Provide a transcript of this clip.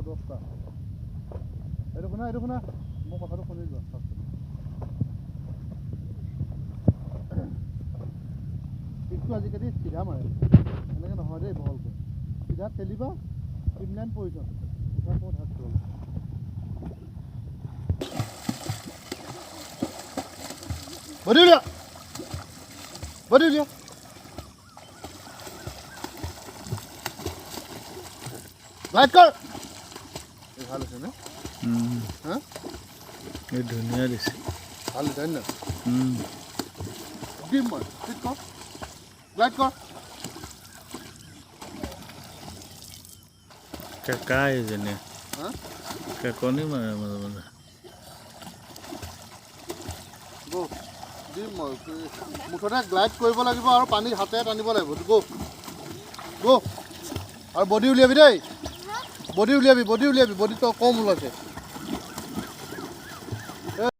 10টা এইটো শুনা মোৰ কথাটো শুনি যোৱা পিকটো আজিকালি চিধা মাৰে এনেকৈ নহয় দেই বহলকৈ চিধা ঠেলিবা ইমলেণ্ড প্ৰয়োজন উঠা ক'ত হাত কৰিব বডি উলিয়া লাইট কৰ এই ভাল আছে নে হা এই ধুনীয়া দিছে ভাল আছে না দিম মই ঠিক কৰ লাইট কৰ কাই যেনে হা কাকনি মাৰে মাজে মাজে গো দিম মই মুঠতে গ্লাইড কৰিব লাগিব আৰু পানী হাতে টানিব লাগিব গো আৰু বডি উলিয়াবি দেই বডি উলিয়াবি বডিটো কম ওলাইছে